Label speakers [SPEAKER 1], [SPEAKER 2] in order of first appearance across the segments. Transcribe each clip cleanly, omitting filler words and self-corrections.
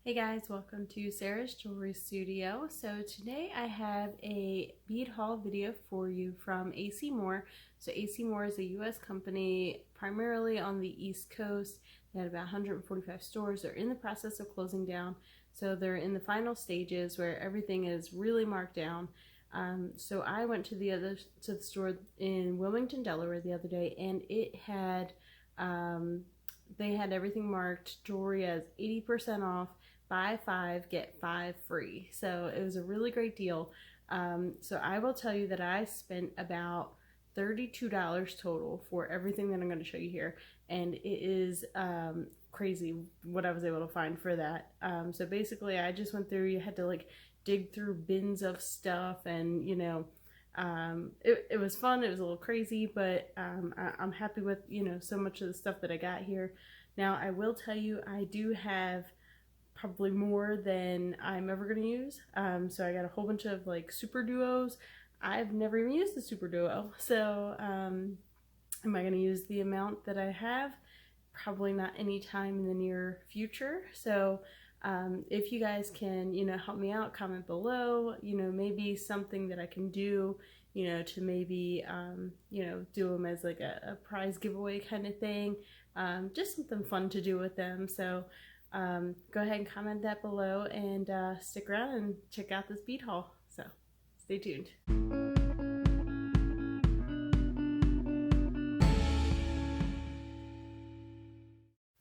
[SPEAKER 1] Hey guys, welcome to Sarah's Jewelry Studio. So today I have a bead haul video for you from AC Moore. So AC Moore is a US company primarily on the East Coast. They had about 145 stores. They're in the process of closing down. So they're in the final stages where everything is really marked down. So I went to the store in Wilmington, Delaware the other day, and it had they had everything marked jewelry as 80% off. Buy 5 get 5 free. So it was a really great deal. So I will tell you that I spent about $32 total for everything that I'm going to show you here, and it is crazy what I was able to find for that. So basically I just went through, you had to like dig through bins of stuff, and it was fun. It was a little crazy, but I'm happy with so much of the stuff that I got here. Now I will tell you, I do have probably more than I'm ever going to use. So I got a whole bunch of like SuperDuos. I've never even used the SuperDuo. So am I going to use the amount that I have? Probably not anytime in the near future. So if you guys can, help me out, comment below, maybe something that I can do, to maybe, do them as like a prize giveaway kind of thing. Just something fun to do with them. So go ahead and comment that below, and stick around and check out this bead haul. So stay tuned.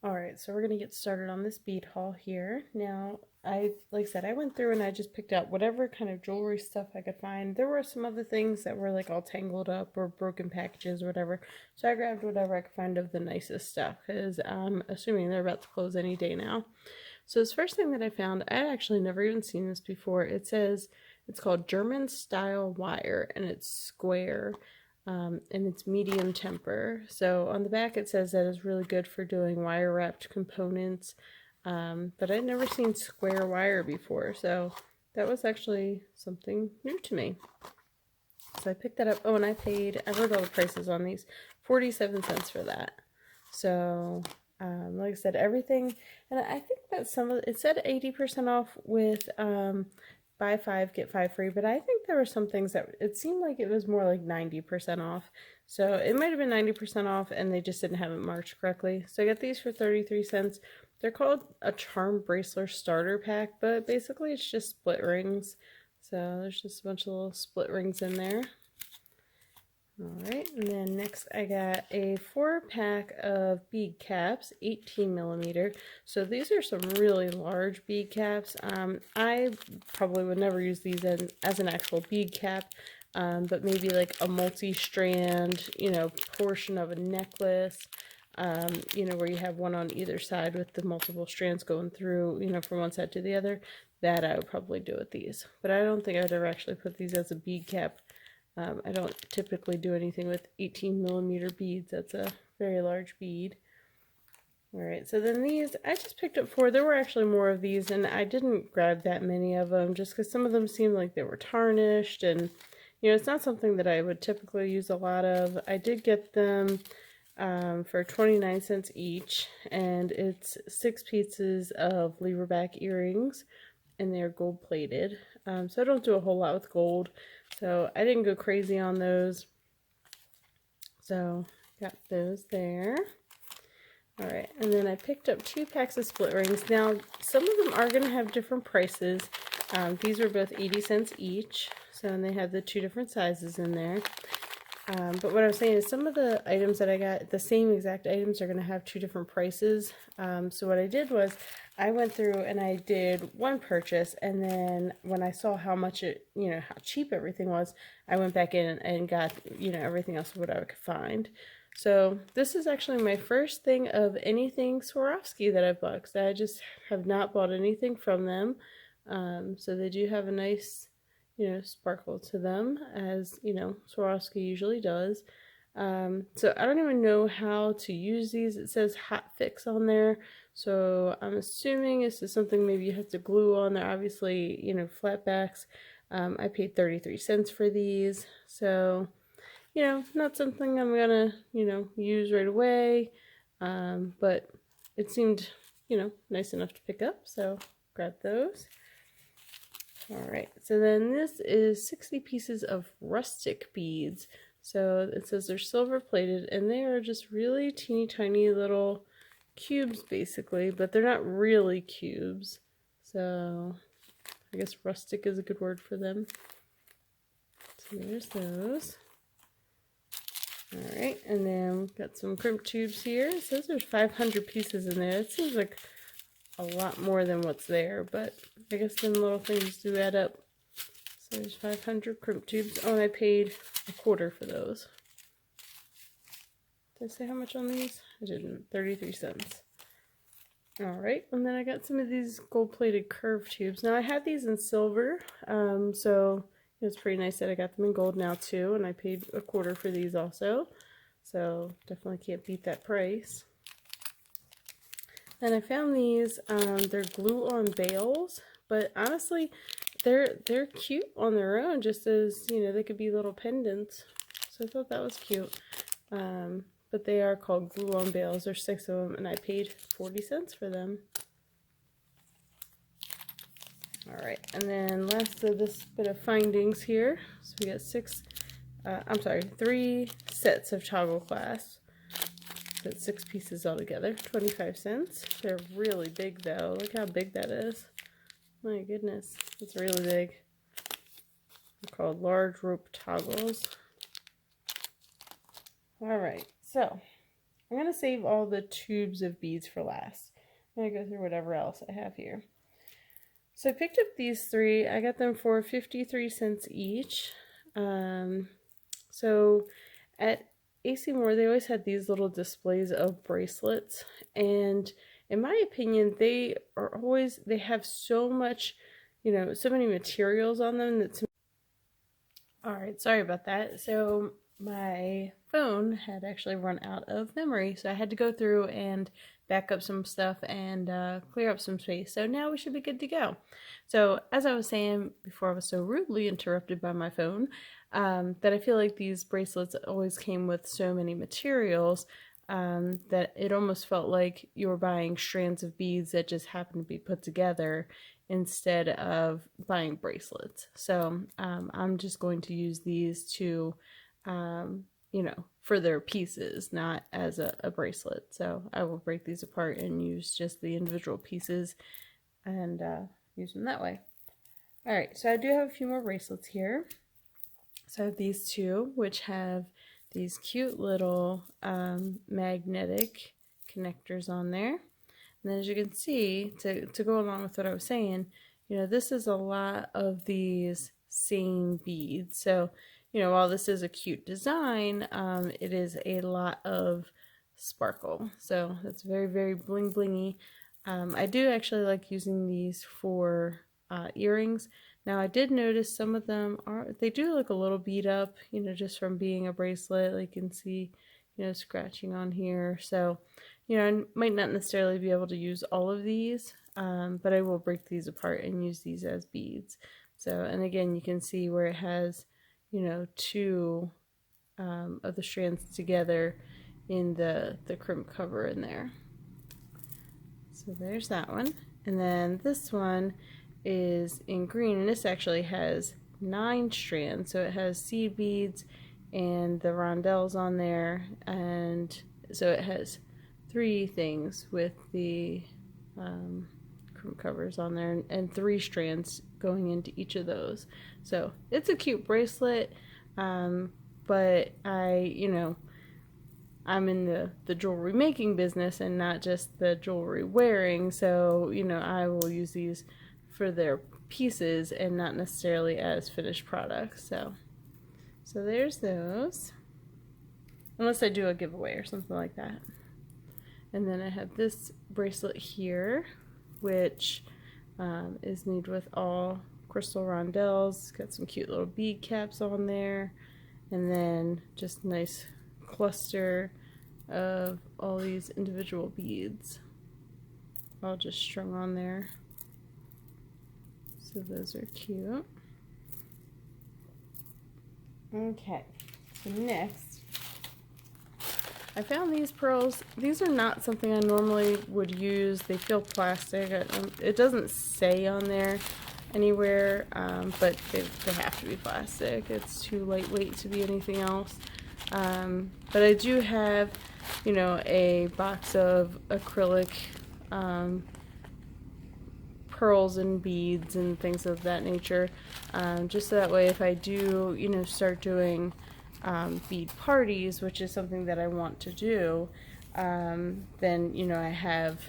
[SPEAKER 1] Alright, so we're going to get started on this bead haul here. Now, like I said, I went through and I just picked out whatever kind of jewelry stuff I could find. There were some other things that were like all tangled up or broken packages or whatever. So I grabbed whatever I could find of the nicest stuff, because I'm assuming they're about to close any day now. So this first thing that I found, I had actually never even seen this before. It says it's called German style wire, and it's square. And it's medium temper. So on the back it says that it's really good for doing wire wrapped components, but I'd never seen square wire before, so that was actually something new to me. So I picked that up. Oh, and I wrote all the prices on these, 47 cents for that. So like I said, everything, and I think that it said 80% off with buy 5 get 5 free, but I think there were some things that it seemed like it was more like 90% off. So it might have been 90% off and they just didn't have it marked correctly. So I got these for 33 cents. They're called a charm bracelet starter pack, but basically it's just split rings. So there's just a bunch of little split rings in there. Alright, and then next I got a 4-pack of bead caps, 18 millimeter. So these are some really large bead caps. I probably would never use these as an actual bead cap, but maybe like a multi-strand, portion of a necklace, where you have one on either side with the multiple strands going through, from one side to the other. That I would probably do with these. But I don't think I'd ever actually put these as a bead cap. I don't typically do anything with 18 millimeter beads. That's a very large bead. Alright, so then these, I just picked up 4. There were actually more of these, and I didn't grab that many of them just because some of them seemed like they were tarnished, and it's not something that I would typically use a lot of. I did get them for 29 cents each, and it's 6 pieces of leverback earrings, and they're gold plated. So I don't do a whole lot with gold, so I didn't go crazy on those. So got those there. Alright, and then I picked up 2 packs of split rings. Now, some of them are going to have different prices. These were both 80 cents each, so and they have the 2 different sizes in there. But what I was saying is some of the items that I got, the same exact items, are going to have 2 different prices. So what I did was I went through and I did one purchase, and then when I saw how much how cheap everything was, I went back in and got, everything else what I could find. So this is actually my first thing of anything Swarovski that I've bought, because I just have not bought anything from them. So they do have a nice sparkle to them, as Swarovski usually does. So I don't even know how to use these. It says hot fix on there, so I'm assuming this is something maybe you have to glue on. They're obviously flat backs. I paid 33 cents for these, so not something I'm gonna use right away, but it seemed nice enough to pick up, so grab those. Alright, so then this is 60 pieces of rustic beads. So it says they're silver plated, and they are just really teeny tiny little cubes basically, but they're not really cubes. So I guess rustic is a good word for them. So there's those. Alright, and then we've got some crimp tubes here. It says there's 500 pieces in there. It seems like a lot more than what's there, but I guess them little things do add up. So there's 500 crimp tubes. Oh, and I paid $0.25 for those. Did I say how much on these? I didn't. 33 cents. Alright, and then I got some of these gold-plated curved tubes. Now I had these in silver, so it's pretty nice that I got them in gold now too, and I paid $0.25 for these also. So definitely can't beat that price. And I found these, they're glue-on bails, but honestly, they're cute on their own, just as, you know, they could be little pendants. So I thought that was cute. But they are called glue-on bails. There's 6 of them, and I paid 40 cents for them. Alright, and then last of this bit of findings here. So we got 3 sets of toggle clasps. That's 6 pieces altogether, 25 cents. They're really big though. Look how big that is. My goodness, it's really big. They're called large rope toggles. Alright, so I'm going to save all the tubes of beads for last. I'm going to go through whatever else I have here. So I picked up these 3. I got them for 53 cents each. So at AC Moore, they always had these little displays of bracelets, and in my opinion, they have so much, you know, so many materials on them that. Alright, sorry about that. So my phone had actually run out of memory, so I had to go through and back up some stuff and clear up some space. So now we should be good to go. So as I was saying before I was so rudely interrupted by my phone, that I feel like these bracelets always came with so many materials that it almost felt like you were buying strands of beads that just happened to be put together instead of buying bracelets. So I'm just going to use these to you know, for their pieces, not as a bracelet. So I will break these apart and use just the individual pieces and use them that way. Alright, so I do have a few more bracelets here. So I have these 2, which have these cute little magnetic connectors on there. And then as you can see, to go along with what I was saying, you know, this is a lot of these same beads. So, you know, while this is a cute design, it is a lot of sparkle. So that's very, very bling blingy. I do actually like using these for earrings. Now I did notice some of them they do look a little beat up, you know, just from being a bracelet. Like you can see, you know, scratching on here. So, you know, I might not necessarily be able to use all of these, but I will break these apart and use these as beads. So, and again, you can see where it has, you know, 2 of the strands together in the crimp cover in there. So there's that one. And then this one is in green, and this actually has 9 strands. So it has seed beads and the rondelles on there, and so it has 3 things with the crimp covers on there, and 3 strands going into each of those. So it's a cute bracelet, but you know, I'm in the jewelry making business and not just the jewelry wearing, so, you know, I will use these for their pieces and not necessarily as finished products. So there's those, unless I do a giveaway or something like that. And then I have this bracelet here, which is made with all crystal rondelles. It's got some cute little bead caps on there, and then just nice cluster of all these individual beads all just strung on there. So those are cute. Okay, so next I found these pearls. These are not something I normally would use. They feel plastic. It doesn't say on there anywhere, but they have to be plastic. It's too lightweight to be anything else. But I do have, you know, a box of acrylic pearls and beads and things of that nature, just so that way if I do, you know, start doing bead parties, which is something that I want to do, then, you know, I have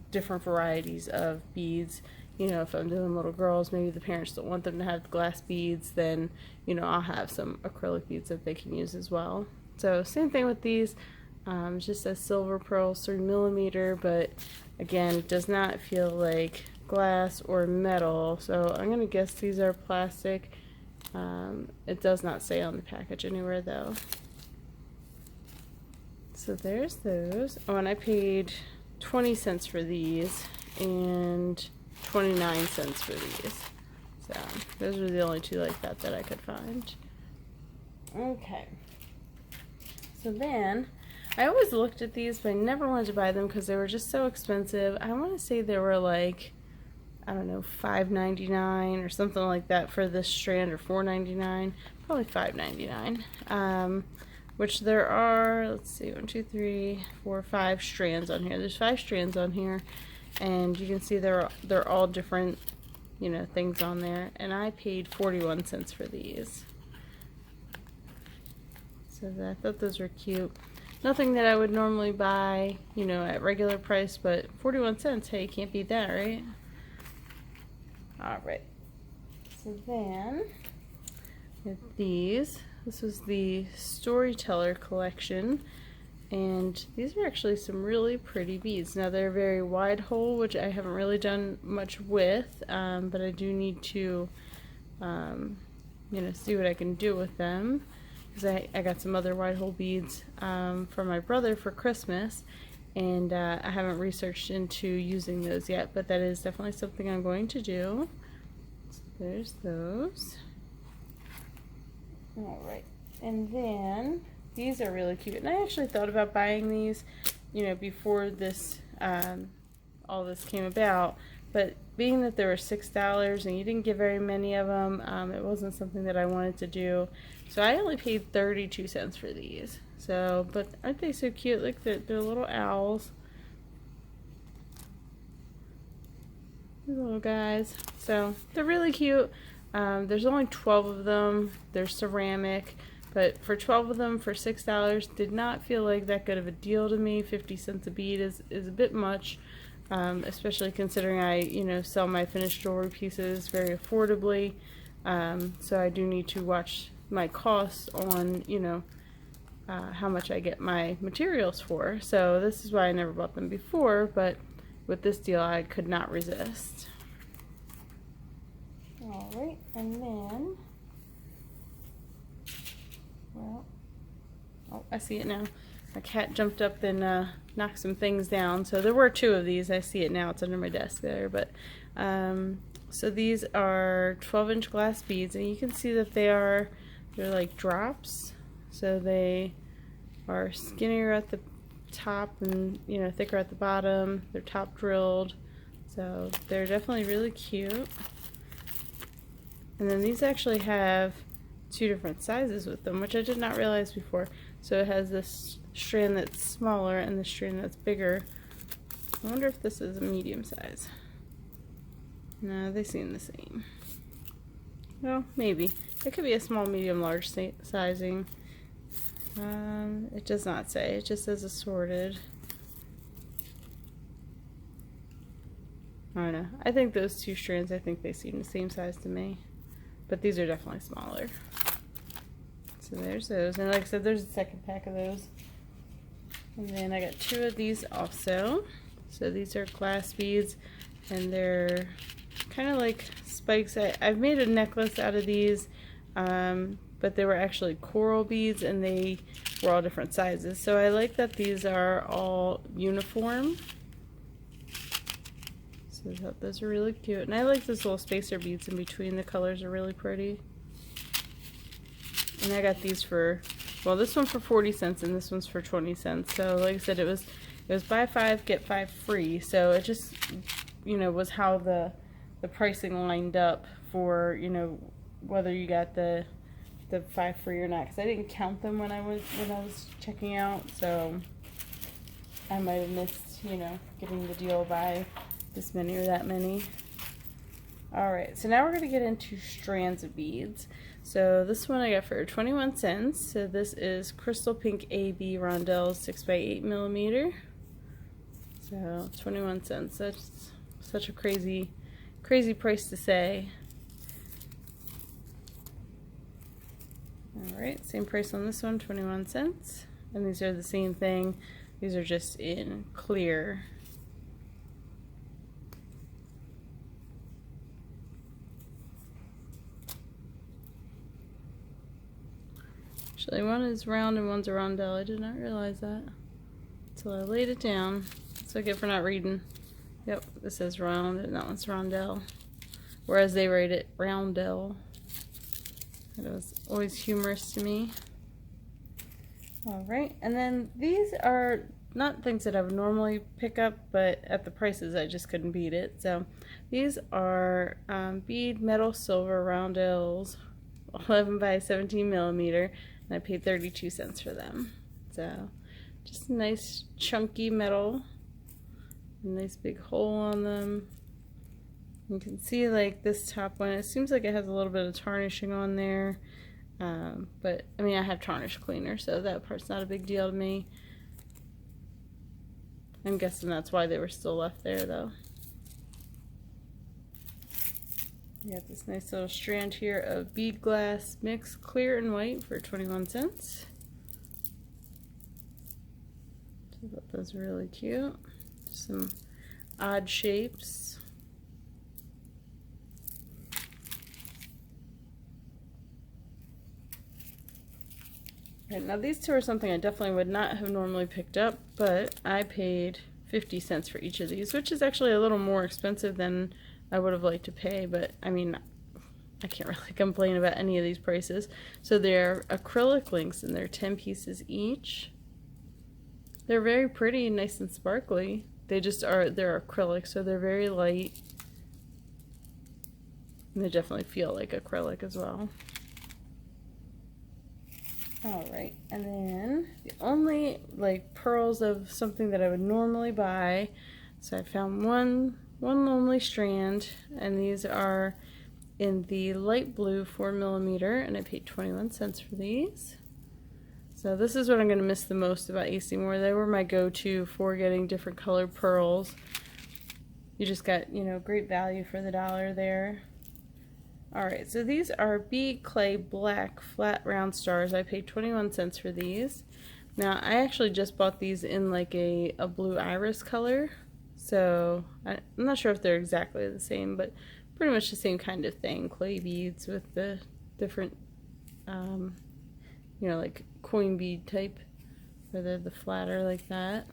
[SPEAKER 1] different varieties of beads. You know, if I'm doing little girls, maybe the parents don't want them to have glass beads, then, you know, I'll have some acrylic beads that they can use as well. So same thing with these, just a silver pearls, 3mm, but again, it does not feel like glass or metal, so I'm going to guess these are plastic. It does not say on the package anywhere though. So there's those. Oh, and I paid 20 cents for these and 29 cents for these. So those are the only two like that I could find. Okay. So then, I always looked at these, but I never wanted to buy them because they were just so expensive. I want to say they were like, I don't know, $5.99 or something like that for this strand, or $4.99, probably $5.99. Which there are, let's see, 1, 2, 3, 4, 5 strands on here. There's 5 strands on here, and you can see they're all different, you know, things on there. And I paid 41 cents for these. So I thought those were cute. Nothing that I would normally buy, you know, at regular price, but 41 cents, hey, you can't beat that, right? Alright, so then, with these, this was the Storyteller collection, and these are actually some really pretty beads. Now they're very wide hole, which I haven't really done much with, but I do need to, you know, see what I can do with them, because I got some other wide hole beads from my brother for Christmas, and I haven't researched into using those yet, but that is definitely something I'm going to do. So there's those. Alright, and then these are really cute, and I actually thought about buying these, you know, before this, all this came about, but being that they were $6 and you didn't get very many of them, it wasn't something that I wanted to do, so I only paid 32 cents for these. So, but aren't they so cute? Like they're little owls. These little guys. So they're really cute. There's only 12 of them. They're ceramic, but for 12 of them for $6 did not feel like that good of a deal to me. 50 cents a bead is a bit much, especially considering I, you know, sell my finished jewelry pieces very affordably. So I do need to watch my costs on, you know, how much I get my materials for. So this is why I never bought them before, but with this deal I could not resist. Alright, and then, well, oh, I see it now. My cat jumped up and knocked some things down. So there were 2 of these. I see it now. It's under my desk there. But so these are 12-inch glass beads, and you can see that they're like drops. So they are skinnier at the top and, you know, thicker at the bottom. They're top drilled, so they're definitely really cute. And then these actually have 2 different sizes with them, which I did not realize before. So it has this strand that's smaller and the strand that's bigger. I wonder if this is a medium size. No, they seem the same. Well, maybe. It could be a small, medium, large sizing. It does not say. It just says assorted. I don't know. I think those 2 strands, I think they seem the same size to me. But these are definitely smaller. So there's those. And like I said, there's a second pack of those. And then I got 2 of these also. So these are glass beads, and they're kind of like spikes. I've made a necklace out of these, but they were actually coral beads, and they were all different sizes. So I like that these are all uniform. So I thought those are really cute. And I like those little spacer beads in between. The colors are really pretty. And I got these for well, this one for 40 cents and this one's for 20 cents. So like I said, it was buy 5 get 5 free. So it just, you know, was how the pricing lined up for, you know, whether you got the 5 free or not, because I didn't count them when I was checking out, so I might have missed, you know, getting the deal by this many or that many. Alright, so now we're going to get into strands of beads. So this one I got for 21 cents. So this is Crystal Pink AB Rondelles 6x8 millimeter. So 21 cents. That's such a crazy price to say. Alright, same price on this one, 21 cents. And these are the same thing. These are just in clear. Actually, one is round and one's a rondelle. I did not realize that until I laid it down. That's what I get for not reading. Yep, this says round and that one's rondelle. Whereas they rate it roundelle. It was always humorous to me. Alright, and then these are not things that I would normally pick up, but at the prices I just couldn't beat it. So these are bead metal silver roundels, 11 by 17 millimeter, and I paid 32 cents for them. So just a nice chunky metal, a nice big hole on them. You can see like this top one, it seems like it has a little bit of tarnishing on there, but I mean I have tarnish cleaner, so that part's not a big deal to me. I'm guessing that's why they were still left there though. You got this nice little strand here of bead glass mixed clear and white for 21 cents. So I thought those were really cute. Just some odd shapes. Right, now these two are something I definitely would not have normally picked up, but I paid 50 cents for each of these, which is actually a little more expensive than I would have liked to pay, but I mean, I can't really complain about any of these prices. So they're acrylic links and they're 10 pieces each. They're very pretty and nice and sparkly. They're acrylic, so they're very light. And they definitely feel like acrylic as well. Alright, and then the only like pearls of something that I would normally buy, so I found one lonely strand, and these are in the light blue 4 millimeter, and I paid 21 cents for these. So this is what I'm going to miss the most about AC Moore. They were my go-to for getting different colored pearls. You just got, you know, great value for the dollar there. Alright, so these are Bead Clay Black Flat Round Stars. I paid 21 cents for these. Now, I actually just bought these in like a blue iris color. So, I'm not sure if they're exactly the same, but pretty much the same kind of thing. Clay beads with the different, you know, like coin bead type, where they're the flatter like that.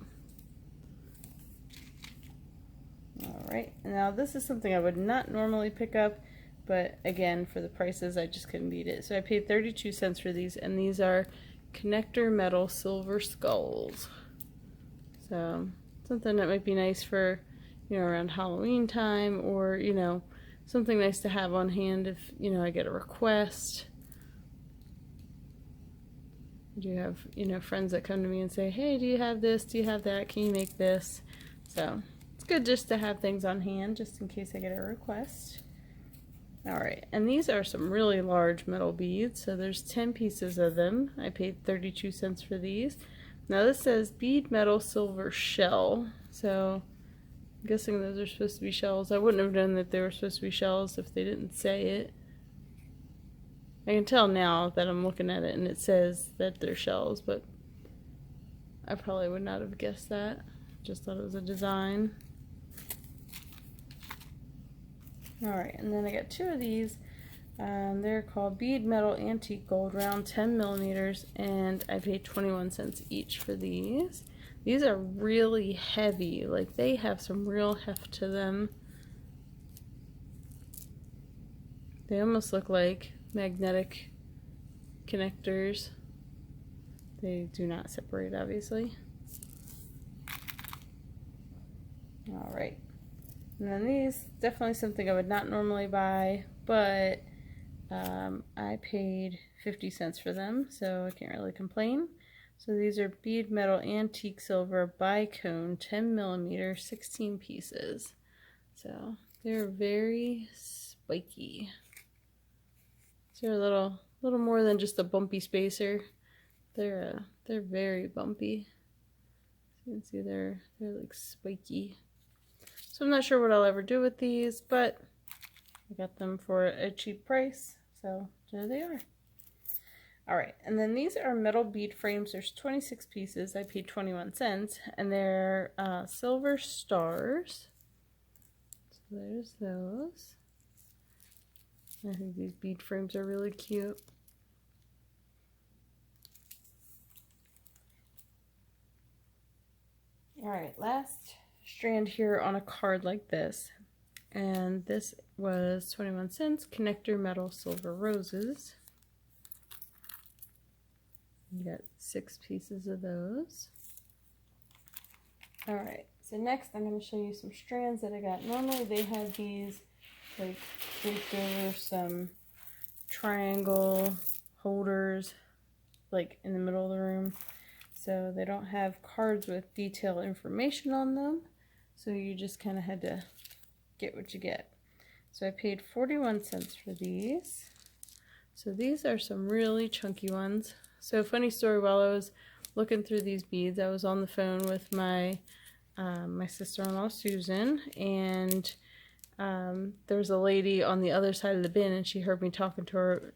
[SPEAKER 1] Alright, now this is something I would not normally pick up, but again, for the prices, I just couldn't beat it. So I paid 32 cents for these, and these are connector metal silver skulls. So something that might be nice for, you know, around Halloween time, or, you know, something nice to have on hand if, you know, I get a request. I do have, you know, friends that come to me and say, hey, do you have this? Do you have that? Can you make this? So it's good just to have things on hand, just in case I get a request. Alright, and these are some really large metal beads, so there's 10 pieces of them. I paid 32 cents for these. Now this says bead metal silver shell, so I'm guessing those are supposed to be shells. I wouldn't have known that they were supposed to be shells if they didn't say it. I can tell now that I'm looking at it and it says that they're shells, but I probably would not have guessed that. Just thought it was a design. Alright, and then I got two of these. They're called Bead Metal Antique Gold Round 10 millimeters, and I paid 21 cents each for these. These are really heavy, like they have some real heft to them. They almost look like magnetic connectors. They do not separate, obviously. All right. And then these, definitely something I would not normally buy, but I paid 50 cents for them, so I can't really complain. So these are bead metal antique silver bicone 10 millimeter 16 pieces. So they're very spiky. So they're a little more than just a bumpy spacer. They're very bumpy. So you can see they're like spiky. So I'm not sure what I'll ever do with these, but I got them for a cheap price, so there they are. Alright, and then these are metal bead frames. There's 26 pieces. I paid 21 cents, and they're silver stars. So there's those. I think these bead frames are really cute. Alright, last strand here on a card like this, and this was 21 cents. Connector metal silver roses. You got 6 pieces of those. Alright, so next I'm going to show you some strands that I got. Normally they have these like draped over some triangle holders like in the middle of the room. So they don't have cards with detailed information on them. So you just kind of had to get what you get. So I paid 41 cents for these. So these are some really chunky ones. So funny story, while I was looking through these beads, I was on the phone with my my sister-in-law Susan, and there was a lady on the other side of the bin, and she heard me talking to her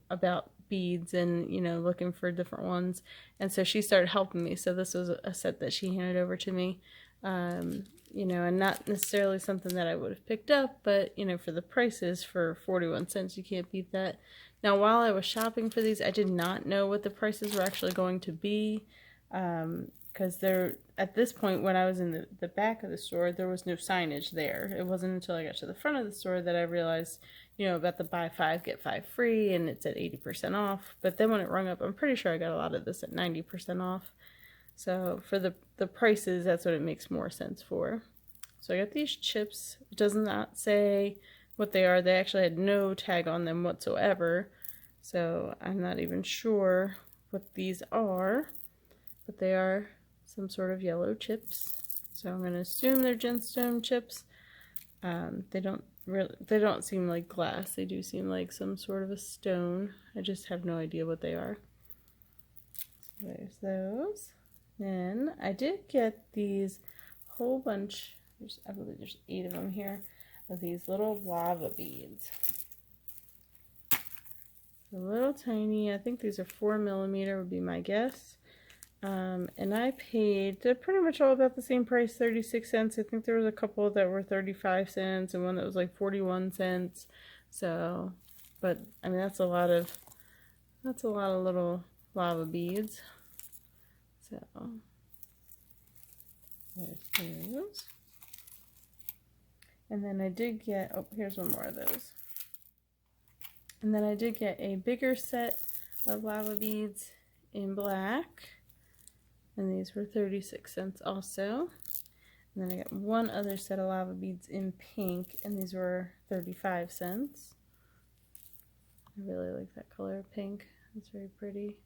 [SPEAKER 1] about beads and, you know, looking for different ones, and so she started helping me. So this was a set that she handed over to me, you know, and not necessarily something that I would have picked up, but, you know, for the prices, for 41 cents, you can't beat that. Now, while I was shopping for these, I did not know what the prices were actually going to be, because they're, at this point, when I was in the back of the store, there was no signage there. It wasn't until I got to the front of the store that I realized, you know, about the buy 5, get 5 free, and it's at 80% off. But then when it rung up, I'm pretty sure I got a lot of this at 90% off. So for the prices, that's what it makes more sense for. So I got these chips. It does not say what they are. They actually had no tag on them whatsoever. So I'm not even sure what these are, but they are some sort of yellow chips. So I'm going to assume they're gemstone chips. They don't seem like glass. They do seem like some sort of a stone. I just have no idea what they are. So there's those. Then I did get these whole bunch, I believe there's 8 of them here, of these little lava beads. A little tiny, I think these are 4 millimeter would be my guess. And I paid, they're pretty much all about the same price, 36 cents. I think there was a couple that were 35 cents and one that was like 41 cents. So, but I mean, that's a lot of little lava beads. So, there's those. And then I did get, oh, here's one more of those. And then I did get a bigger set of lava beads in black. And these were 36 cents also. And then I got one other set of lava beads in pink, and these were 35 cents. I really like that color of pink. It's very pretty.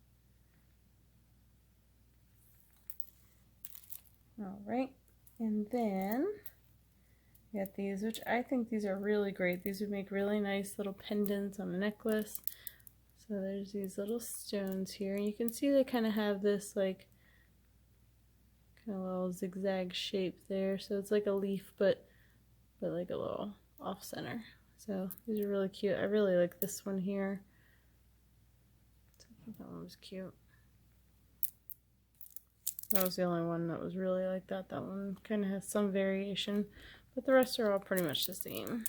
[SPEAKER 1] Alright, and then I got these, which I think these are really great. These would make really nice little pendants on a necklace. So there's these little stones here, and you can see they kind of have this like kind of little zigzag shape there. So it's like a leaf, but like a little off center. So these are really cute. I really like this one here. I think that one was cute. That was the only one that was really like that. That one kind of has some variation, but the rest are all pretty much the same.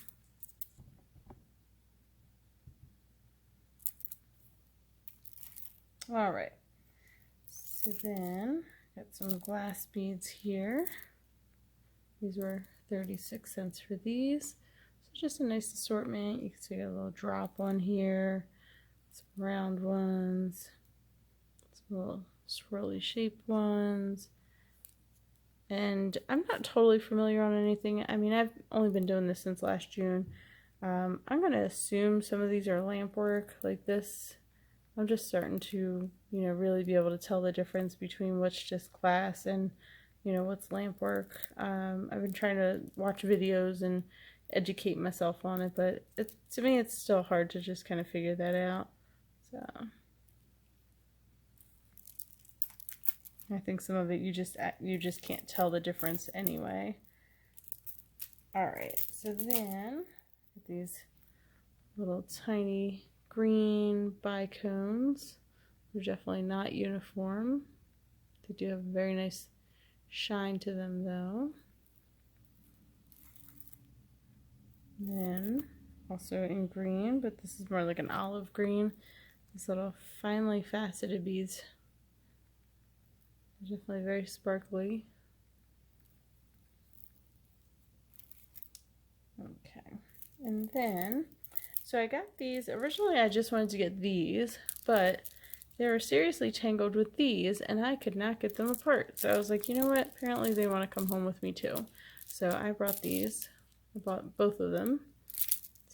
[SPEAKER 1] Alright, so then got some glass beads here. These were 36 cents for these. So just a nice assortment. You can see a little drop one here, some round ones, some little swirly shaped ones. And I'm not totally familiar on anything. I mean, I've only been doing this since last June. I'm going to assume some of these are lamp work like this. I'm just starting to, you know, really be able to tell the difference between what's just glass and, you know, what's lamp work. I've been trying to watch videos and educate myself on it, but to me it's still hard to just kind of figure that out. So I think some of it you just can't tell the difference anyway. All right, so then these little tiny green bicones. They're definitely not uniform. They do have a very nice shine to them though. And then also in green, but this is more like an olive green. These little finely faceted beads. They're definitely very sparkly. Okay, and then so I got these. Originally I just wanted to get these, but they were seriously tangled with these and I could not get them apart. So I was like, you know what? Apparently they want to come home with me too. So I brought these. I bought both of them.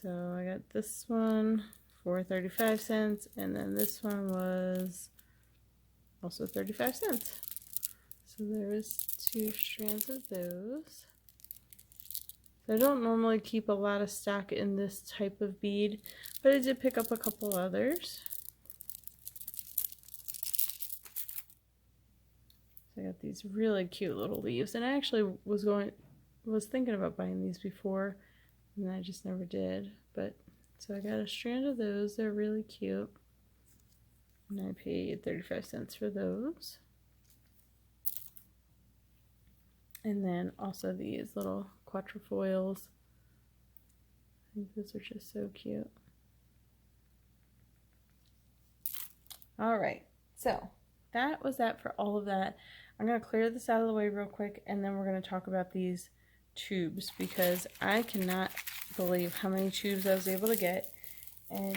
[SPEAKER 1] So I got this one for 35 cents and then this one was also 35 cents. So there was 2 strands of those. I don't normally keep a lot of stock in this type of bead, but I did pick up a couple others. So I got these really cute little leaves, and I actually was thinking about buying these before, and I just never did. But so I got a strand of those. They're really cute, and I paid 35 cents for those. And then also these little quatrefoils. I think those are just so cute. All right, so that was that for all of that. I'm going to clear this out of the way real quick, and then we're going to talk about these tubes, because I cannot believe how many tubes I was able to get. And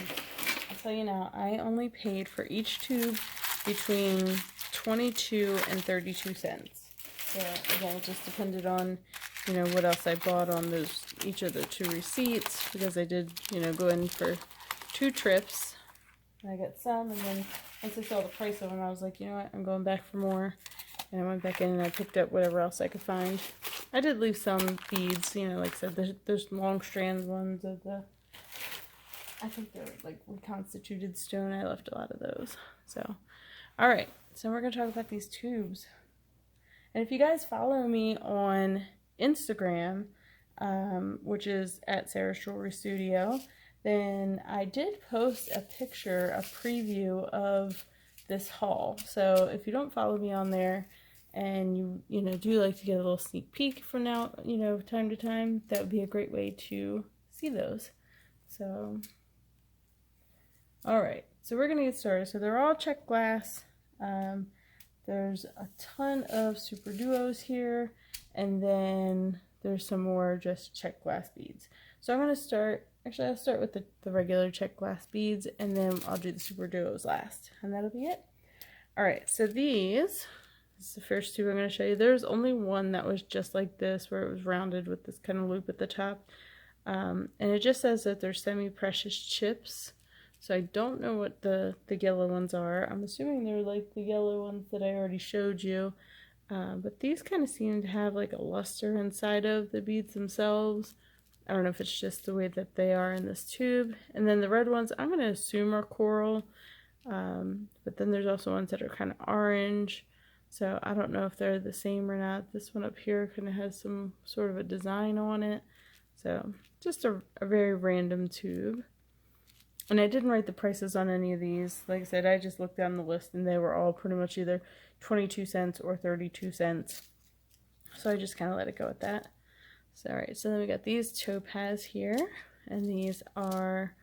[SPEAKER 1] I'll tell you now, I only paid for each tube between 22 and 32 cents. So again, it just depended on, you know, what else I bought on each of the 2 receipts, because I did, you know, go in for 2 trips. And I got some, and then once I saw the price of them, I was like, you know what, I'm going back for more. And I went back in and I picked up whatever else I could find. I did leave some beads, you know, like I said, there's long strand ones of the, I think they're like reconstituted stone. I left a lot of those. So, all right, so we're going to talk about these tubes. And if you guys follow me on Instagram, which is at Sarah's Jewelry Studio, then I did post a picture, a preview of this haul. So if you don't follow me on there and you know, do like to get a little sneak peek from now, you know, time to time, that would be a great way to see those. So, all right, so we're going to get started. So they're all Czech glass. There's a ton of SuperDuos here, and then there's some more just Czech glass beads. So I'm going to start, actually I'll start with the regular Czech glass beads, and then I'll do the SuperDuos last, and that'll be it. Alright, so this is the first 2 I'm going to show you. There's only one that was just like this, where it was rounded with this kind of loop at the top. And it just says that they're semi-precious chips. So I don't know what the yellow ones are. I'm assuming they're like the yellow ones that I already showed you. But these kind of seem to have like a luster inside of the beads themselves. I don't know if it's just the way that they are in this tube. And then the red ones, I'm going to assume are coral. But then there's also ones that are kind of orange. So I don't know if they're the same or not. This one up here kind of has some sort of a design on it. So just a very random tube. And I didn't write the prices on any of these. Like I said, I just looked down the list and they were all pretty much either 22 cents or 32 cents. So I just kind of let it go at that. So, alright, so then we got these topaz here. And these are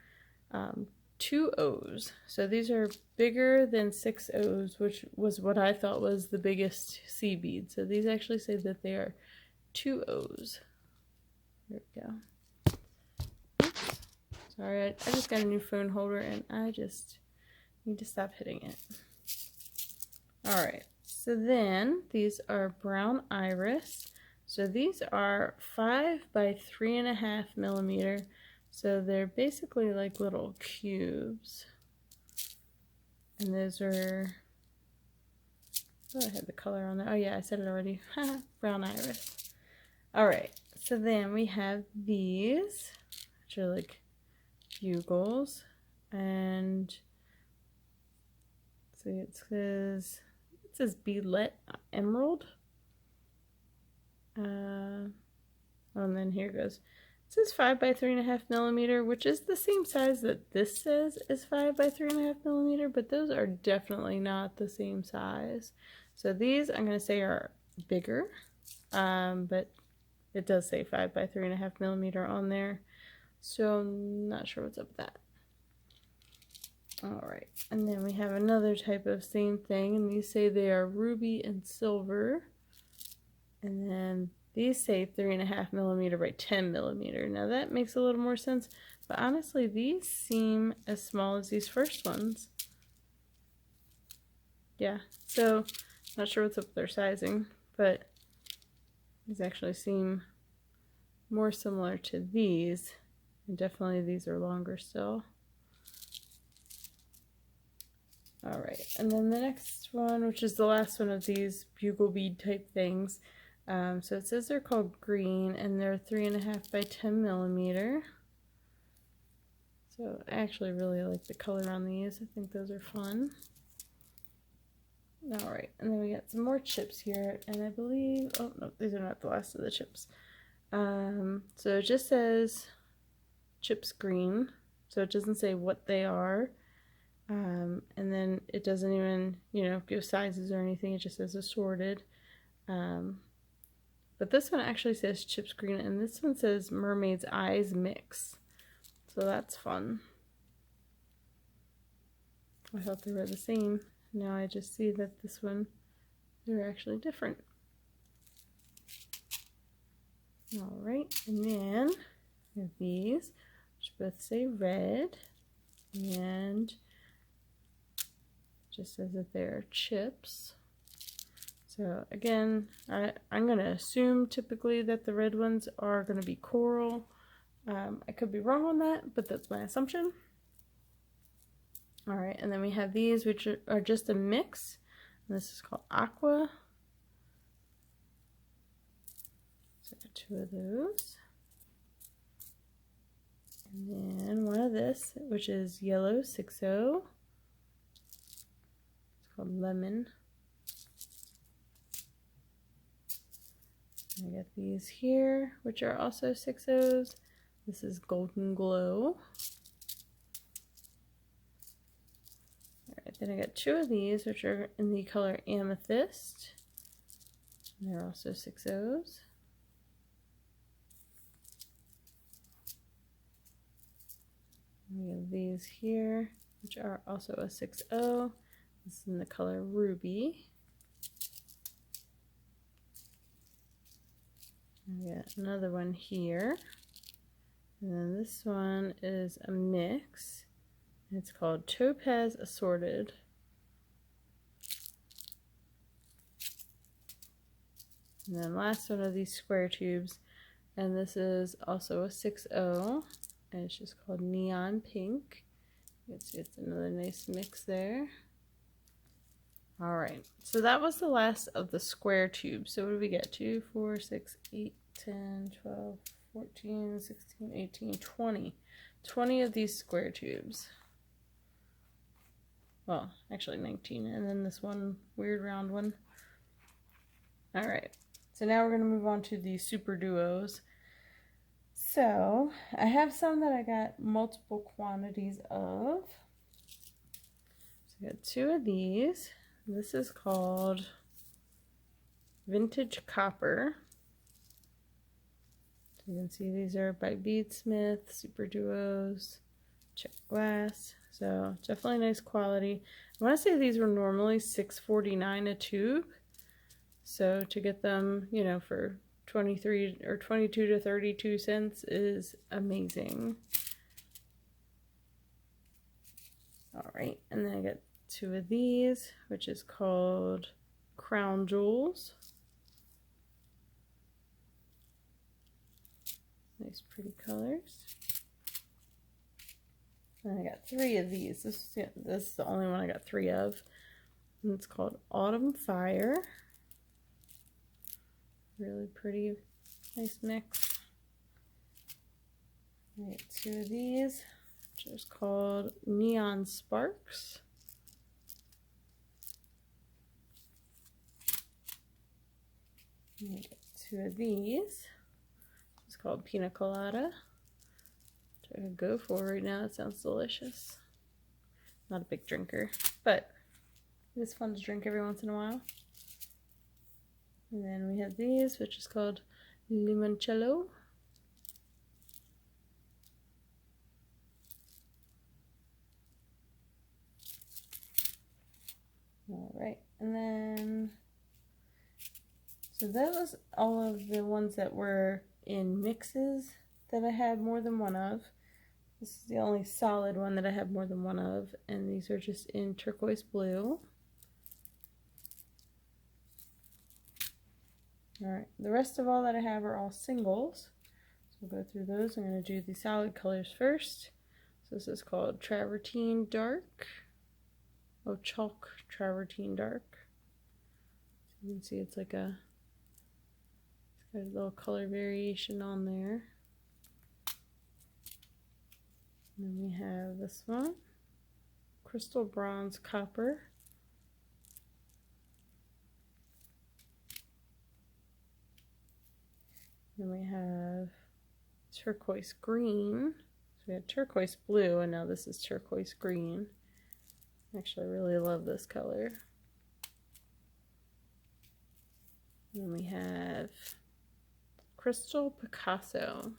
[SPEAKER 1] 2 O's. So these are bigger than 6 O's, which was what I thought was the biggest C bead. So these actually say that they are 2 O's. There we go. Sorry, I just got a new phone holder and I just need to stop hitting it. Alright, so then these are brown iris. So these are 5 by 3.5 millimeter. So they're basically like little cubes. And those are, oh, I had the color on there. Oh yeah, I said it already. Brown iris. Alright, so then we have these, which are like bugles. And see, it says Beadlet Emerald. And then here goes. It says 5 by 3.5 millimeter, which is the same size that this says is 5 by 3.5 millimeter, but those are definitely not the same size. So these I'm going to say are bigger, but it does say 5 by 3.5 millimeter on there, so I'm not sure what's up with that. Alright, and then we have another type of same thing, and these say they are ruby and silver. And then these say 3.5 millimeter by 10 millimeter. Now that makes a little more sense, but honestly these seem as small as these first ones. Yeah, so not sure what's up with their sizing, but these actually seem more similar to these. And definitely these are longer still. Alright, and then the next one, which is the last one of these bugle bead type things. So it says they're called green, and they're 3.5 by 10 millimeter. So I actually really like the color on these. I think those are fun. Alright, and then we got some more chips here, and I believe, oh no, these are not the last of the chips. So it just says chips green, so it doesn't say what they are. And then it doesn't even, give sizes or anything. It just says assorted. But this one actually says chips green, and this one says mermaid's eyes mix. So that's fun. I thought they were the same. Now I just see that this one, they're actually different. Alright, and then we have these, which both say red, and just says that they're chips. So again, I'm going to assume typically that the red ones are going to be coral. I could be wrong on that, but that's my assumption. Alright, and then we have these, which are just a mix. And this is called aqua. So I got 2 of those. And then one of this, which is yellow 6-0. It's called lemon. I got these here, which are also 6-0s. This is Golden Glow. Alright, then I got 2 of these, which are in the color Amethyst. And they're also 6-0s. We have these here, which are also a 6-0. This is in the color Ruby. I got another one here, and then this one is a mix. It's called Topaz Assorted. And then last one of these square tubes, and this is also a 6-0, and it's just called Neon Pink. You can see it's another nice mix there. Alright, so that was the last of the square tubes. So what do we get? 2, 4, 6, 8, 10, 12, 14, 16, 18, 20. 20 of these square tubes. Well, actually 19, and then this one weird round one. Alright, so now we're going to move on to the SuperDuos. So, I have some that I got multiple quantities of. So I got 2 of these. This is called Vintage Copper. So you can see these are by Bead SuperDuos, Czech glass. So definitely nice quality. I want to say these were normally $6.49 a tube. So to get them, for 23 or 22 to 32 cents is amazing. All right, and then I got 2 of these, which is called Crown Jewels. Nice pretty colors. And I got 3 of these. This is the only one I got 3 of. And it's called Autumn Fire. Really pretty, nice mix. I got 2 of these, which is called Neon Sparks. And I got 2 of these. It's called Pina Colada. Which I could go for right now. It sounds delicious. Not a big drinker, but it is fun to drink every once in a while. And then we have these, which is called Limoncello. Alright, and then, so that was all of the ones that were in mixes that I had more than one of. This is the only solid one that I have more than one of, and these are just in turquoise blue. Alright, the rest of all that I have are all singles. So we'll go through those. I'm going to do the solid colors first. So this is called Travertine Dark. Oh, Chalk Travertine Dark. So you can see it's like it's got a little color variation on there. And then we have this one, Crystal Bronze Copper. Then we have Turquoise Green. So we had turquoise blue, and now this is turquoise green. Actually, I really love this color. And then we have Crystal Picasso.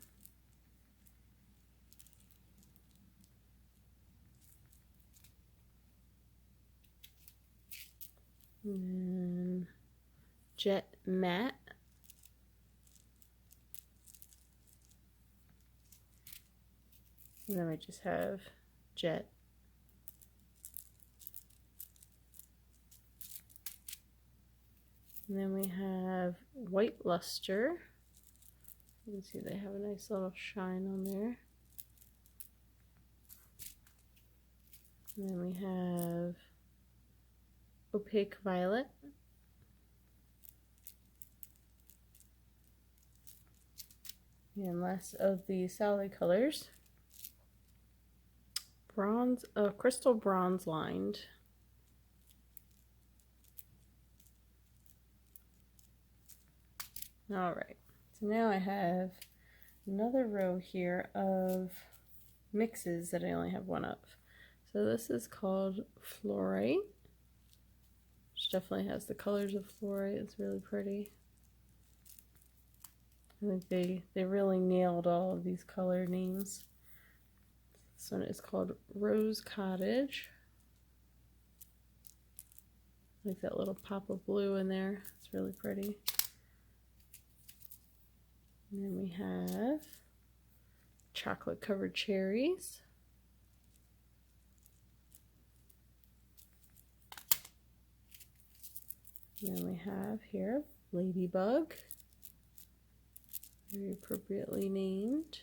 [SPEAKER 1] And then Jet Matte. And then we just have Jet. And then we have White Luster. You can see they have a nice little shine on there. And then we have Opaque Violet. And last of the solid colors, bronze, crystal bronze lined. Alright, so now I have another row here of mixes that I only have one of. So this is called Fluorite, which definitely has the colors of fluorite. It's really pretty. I think they really nailed all of these color names. This one is called Rose Cottage. I like that little pop of blue in there. It's really pretty. And then we have Chocolate Covered Cherries. And then we have here Ladybug. Very appropriately named.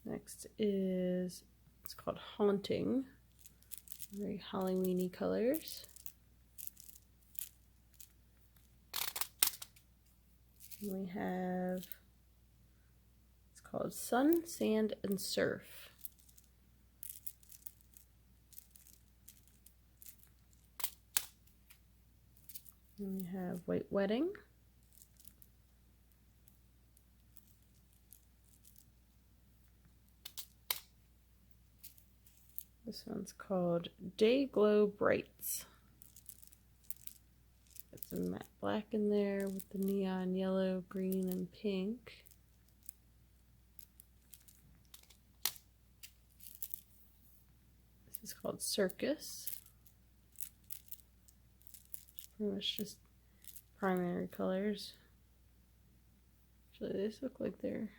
[SPEAKER 1] Next is, it's called Haunting. Very Halloweeny colors. And we have, it's called Sun, Sand, and Surf. And we have White Wedding. This one's called Day Glow Brights. Got some matte black in there with the neon yellow, green, and pink. This is called Circus. Pretty much just primary colors. Actually, these look like they're,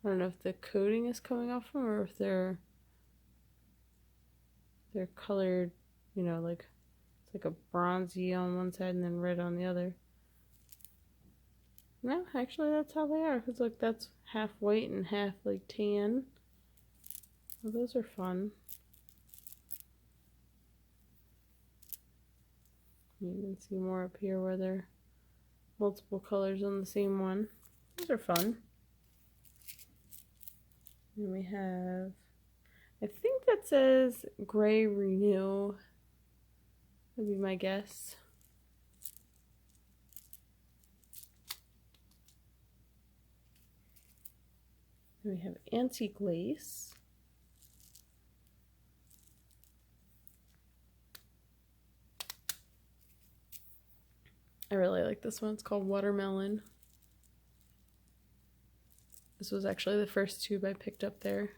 [SPEAKER 1] I don't know if the coating is coming off them or if they're they're colored, you know, like it's like a bronzy on one side and then red on the other. No, actually that's how they are. Because look, that's half white and half like tan. Well, those are fun. You can see more up here where there are multiple colors on the same one. Those are fun. And we have, I think that says Gray Renew. That'd be my guess. And we have Antique Lace. I really like this one. It's called Watermelon. This was actually the first tube I picked up there.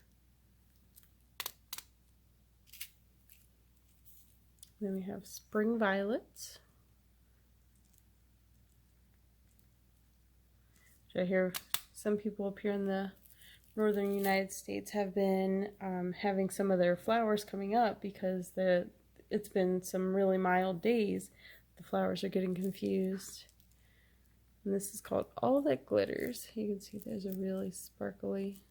[SPEAKER 1] Then we have Spring Violet. Which I hear some people up here in the northern United States have been having some of their flowers coming up because it's been some really mild days. The flowers are getting confused. And this is called All That Glitters. You can see there's a really sparkly.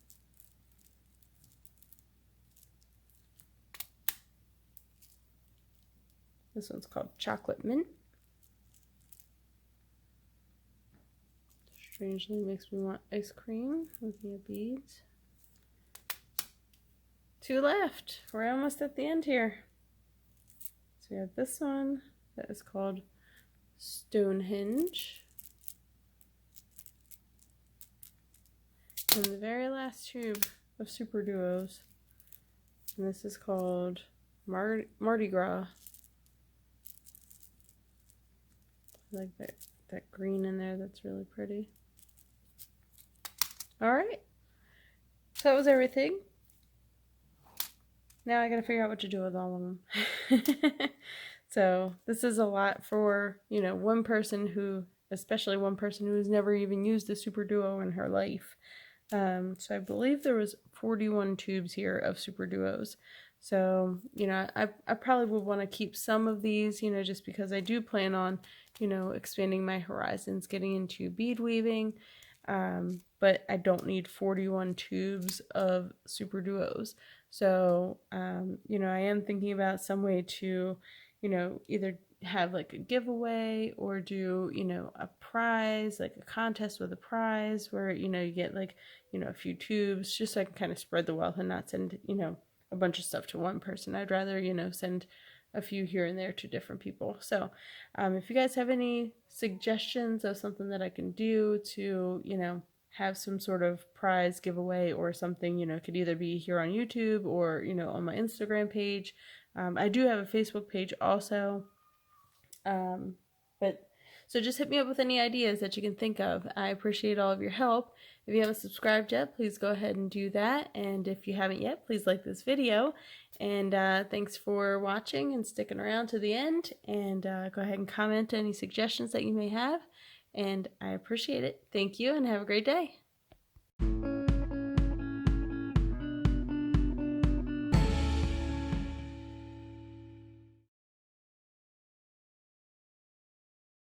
[SPEAKER 1] This one's called Chocolate Mint. Strangely makes me want ice cream. Looking at beads. 2 left. We're almost at the end here. So we have this one that is called Stonehenge. And the very last tube of SuperDuos. And this is called Mardi Gras. I like that green in there. That's really pretty. Alright. So that was everything. Now I gotta figure out what to do with all of them. So this is a lot for, you know, one person who, especially one person who has never even used a SuperDuo in her life. So I believe there was 41 tubes here of SuperDuos. So, you know, I probably would want to keep some of these, you know, just because I do plan on, you know, expanding my horizons, getting into bead weaving. But I don't need 41 tubes of SuperDuos. So, you know, I am thinking about some way to, you know, either have like a giveaway or do, you know, a prize, like a contest with a prize where, you know, you get like, you know, a few tubes just so I can kind of spread the wealth and not send, you know, a bunch of stuff to one person. I'd rather, you know, send a few here and there to different people. So if you guys have any suggestions of something that I can do to, you know, have some sort of prize giveaway or something, you know, it could either be here on YouTube or, you know, on my Instagram page. I do have a Facebook page also. But so just hit me up with any ideas that you can think of. I appreciate all of your help. If you haven't subscribed yet, please go ahead and do that. And if you haven't yet, please like this video. And thanks for watching and sticking around to the end. And go ahead and comment any suggestions that you may have. And I appreciate it. Thank you and have a great day.